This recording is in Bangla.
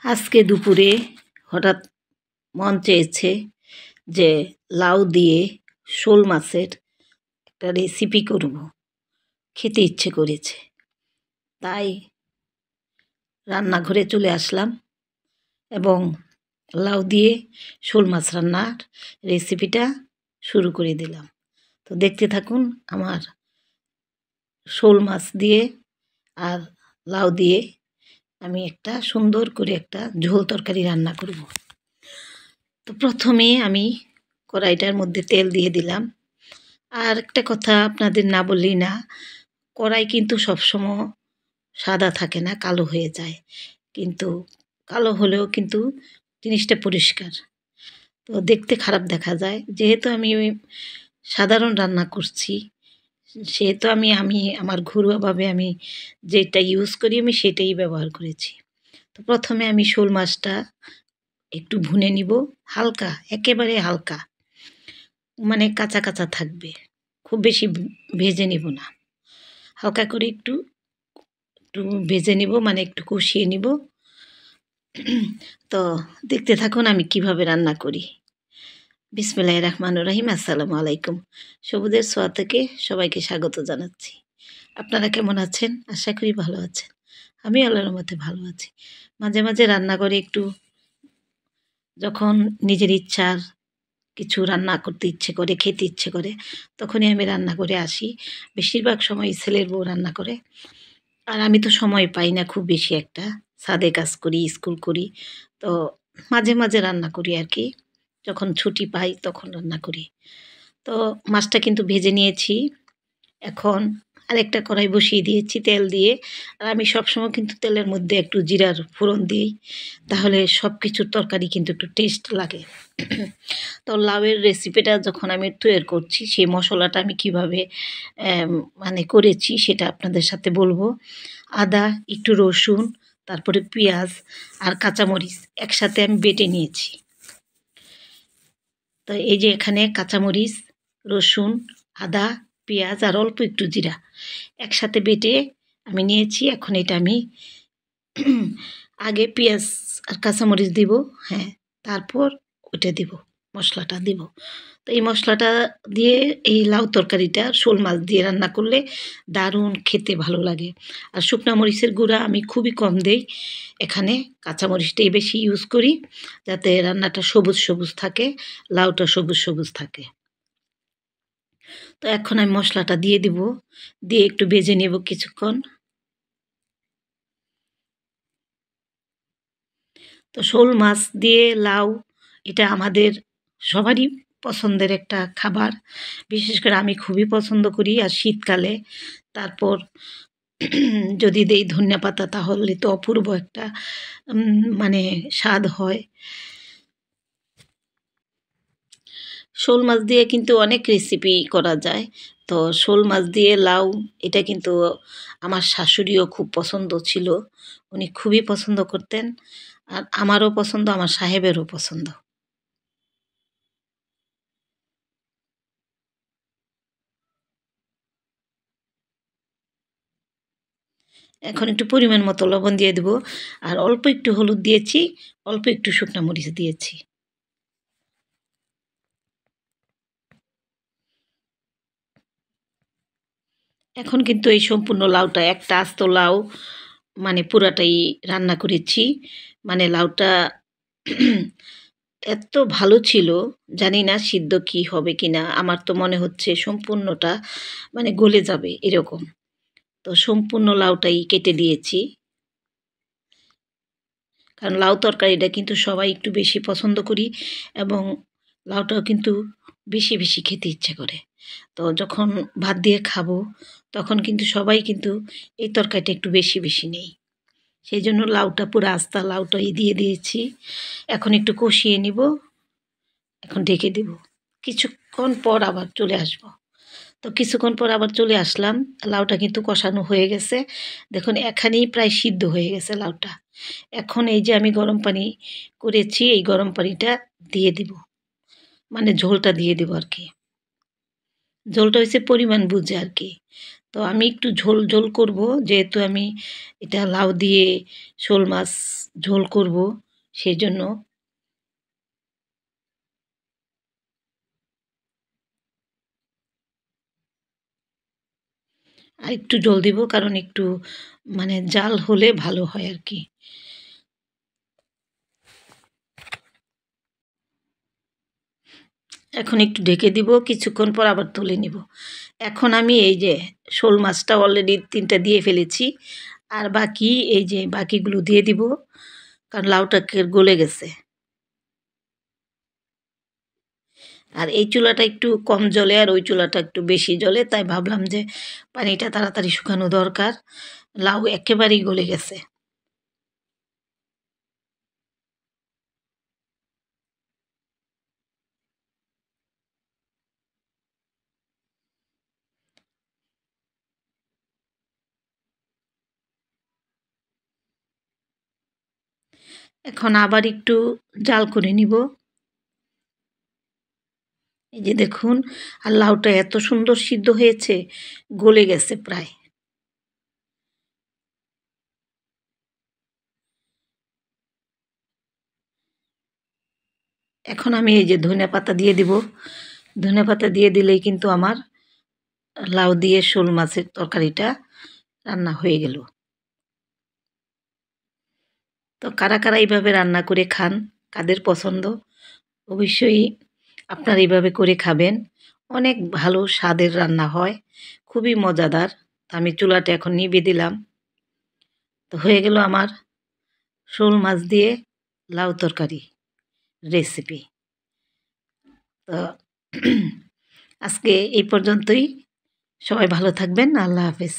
আজকে দুপুরে হঠাৎ মন চেয়েছে যে লাউ দিয়ে শোল মাছের একটা রেসিপি করব, খেতে ইচ্ছে করেছে। তাই রান্নাঘরে চলে আসলাম এবং লাউ দিয়ে শোল মাছ রান্নার রেসিপিটা শুরু করে দিলাম। তো দেখতে থাকুন। আমার শোল মাছ দিয়ে আর লাউ দিয়ে আমি একটা সুন্দর করে একটা ঝোল তরকারি রান্না করব। তো প্রথমে আমি কড়াইটার মধ্যে তেল দিয়ে দিলাম। আর একটা কথা আপনাদের না বললেই না, কড়াই কিন্তু সবসময় সাদা থাকে না, কালো হয়ে যায়। কিন্তু কালো হলেও কিন্তু জিনিসটা পরিষ্কার, তো দেখতে খারাপ দেখা যায়। যেহেতু আমি সাধারণ রান্না করছি, সেহেতু আমি আমার ঘরোয়াভাবে আমি যেটা ইউজ করি আমি সেটাই ব্যবহার করেছি। তো প্রথমে আমি শোল মাছটা একটু ভুনে নিব, হালকা, একেবারে হালকা, মানে কাঁচা কাঁচা থাকবে, খুব বেশি ভেজে নিব না, হালকা করে একটু একটু ভেজে নিব, মানে একটু কষিয়ে নিব। তো দেখতে থাকুন আমি কিভাবে রান্না করি। বিসমিল্লাহির রহমানির রহিম। আসসালামু আলাইকুম। সবুজের ছোঁয়া থেকে সবাইকে স্বাগত জানাচ্ছি। আপনারা কেমন আছেন? আশা করি ভালো আছেন। আমি আল্লাহর রহমতে ভালো আছি। মাঝে মাঝে রান্না করে একটু, যখন নিজের ইচ্ছার কিছু রান্না করতে ইচ্ছে করে, খেতে ইচ্ছে করে, তখনই আমি রান্না করে আসি। বেশিরভাগ সময় ছেলের বউ রান্না করে, আর আমি তো সময় পাই না খুব বেশি একটা, ছাদে কাজ করি, স্কুল করি। তো মাঝে মাঝে রান্না করি আর কি, যখন ছুটি পাই তখন রান্না করি। তো মাছটা কিন্তু ভেজে নিয়েছি। এখন আরেকটা কড়াই বসিয়ে দিয়েছি তেল দিয়ে। আর আমি সবসময় কিন্তু তেলের মধ্যে একটু জিরার ফোড়ন দিই, তাহলে সব কিছুর তরকারি কিন্তু একটু টেস্ট লাগে। তো লাউয়ের রেসিপিটা যখন আমি তৈরি করছি, সেই মশলাটা আমি কিভাবে মানে করেছি সেটা আপনাদের সাথে বলবো। আদা, একটু রসুন, তারপরে পেঁয়াজ আর কাঁচামরিচ একসাথে আমি বেটে নিয়েছি। তো এই যে এখানে কাঁচামরিচ, রসুন, আদা, পেঁয়াজ আর অল্প একটু জিরা একসাথে বেটে আমি নিয়েছি। এখন এটা আমি আগে পেঁয়াজ আর কাঁচামরিচ দিব, হ্যাঁ, তারপর ওইটা দিব, মশলাটা দিব। তো এই মশলাটা দিয়ে এই লাউ তরকারিটা শোল মাছ দিয়ে রান্না করলে দারুণ খেতে ভালো লাগে। আর শুকনা মরিচের গুঁড়া আমি খুবই কম দেই, এখানে কাঁচামরিচটাই বেশি ইউজ করি, যাতে রান্নাটা সবুজ সবুজ থাকে, লাউটা সবুজ সবুজ থাকে। তো এখন আমি মশলাটা দিয়ে দিব, দিয়ে একটু ভেজে নেব কিছুক্ষণ। তো শোল মাছ দিয়ে লাউ, এটা আমাদের সবারই পছন্দের একটা খাবার। বিশেষ করে আমি খুবই পছন্দ করি। আর শীতকালে তারপর যদি দেই ধনিয়া পাতা, তাহলে তো অপূর্ব একটা মানে স্বাদ হয়। শোল মাছ দিয়ে কিন্তু অনেক রেসিপি করা যায়। তো শোল মাছ দিয়ে লাউ, এটা কিন্তু আমার শাশুড়িও খুব পছন্দ ছিল, উনি খুবই পছন্দ করতেন। আর আমারও পছন্দ, আমার সাহেবেরও পছন্দ। এখন একটু পরিমাণ মতো লবণ দিয়ে দেবো, আর অল্প একটু হলুদ দিয়েছি, অল্প একটু শুকনা মরিচ দিয়েছি। এখন কিন্তু এই সম্পূর্ণ লাউটা, একটা আস্ত লাউ, মানে পুরাটাই রান্না করেছি। মানে লাউটা এত ভালো ছিল, জানি না সিদ্ধ কি হবে কিনা, আমার তো মনে হচ্ছে সম্পূর্ণটা মানে গলে যাবে এরকম। তো সম্পূর্ণ লাউটাই কেটে দিয়েছি, কারণ লাউ তরকারিটা কিন্তু সবাই একটু বেশি পছন্দ করি, এবং লাউটাও কিন্তু বেশি বেশি খেতে ইচ্ছে করে। তো যখন ভাত দিয়ে খাবো, তখন কিন্তু সবাই কিন্তু এই তরকারিটা একটু বেশি বেশি নেই। সেই জন্য লাউটা পুরো আস্তা লাউটাই দিয়ে দিয়েছি। এখন একটু কষিয়ে নিব, এখন ঢেকে দিব, কিছুক্ষণ পর আবার চলে আসব। তো কিছুক্ষণ পর আবার চলে আসলাম, লাউটা কিন্তু কষানো হয়ে গেছে। দেখুন এখানেই প্রায় সিদ্ধ হয়ে গেছে লাউটা। এখন এই যে আমি গরম পানি করেছি, এই গরম পানিটা দিয়ে দিব, মানে ঝোলটা দিয়ে দিব আর কি। ঝোলটা হয়েছে পরিমাণ বুঝে আর কি। তো আমি একটু ঝোল ঝোল করব, যেহেতু আমি এটা লাউ দিয়ে শোল মাছ ঝোল করব, সেই জন্য আর একটু ঝোল দিব, কারণ একটু মানে জাল হলে ভালো হয় আর কি। এখন একটু ঢেকে দিব, কিছুক্ষণ পর আবার তুলে নিব। এখন আমি এই যে শোল মাছটা অলরেডি ৩টা দিয়ে ফেলেছি, আর বাকি এই যে বাকিগুলো দিয়ে দিব, কারণ লাউটা গলে গেছে। আর এই চুলাটা একটু কম জ্বলে আর ওই চুলাটা একটু বেশি জ্বলে, তাই ভাবলাম যে পানিটা তাড়াতাড়ি শুকানো দরকার। লাউ একেবারেই গলে গেছে। এখন আবার একটু জাল করে নিব। এই যে দেখুন, আর লাউটা এত সুন্দর সিদ্ধ হয়েছে, গলে গেছে প্রায়। এখন আমি এই যে ধনেপাতা দিয়ে দিব। ধনেপাতা দিয়ে দিলেই কিন্তু আমার লাউ দিয়ে শোল মাছের তরকারিটা রান্না হয়ে গেল। তো কারা কারা এইভাবে রান্না করে খান, কাদের পছন্দ, অবশ্যই আপনারা এইভাবে করে খাবেন। অনেক ভালো স্বাদের রান্না হয়, খুবই মজাদার। তো আমি চুলাটা এখন নিভিয়ে দিলাম। তো হয়ে গেল আমার শোল মাছ দিয়ে লাউ তরকারি রেসিপি। তো আজকে এই পর্যন্তই। সবাই ভালো থাকবেন। আল্লাহ হাফেজ।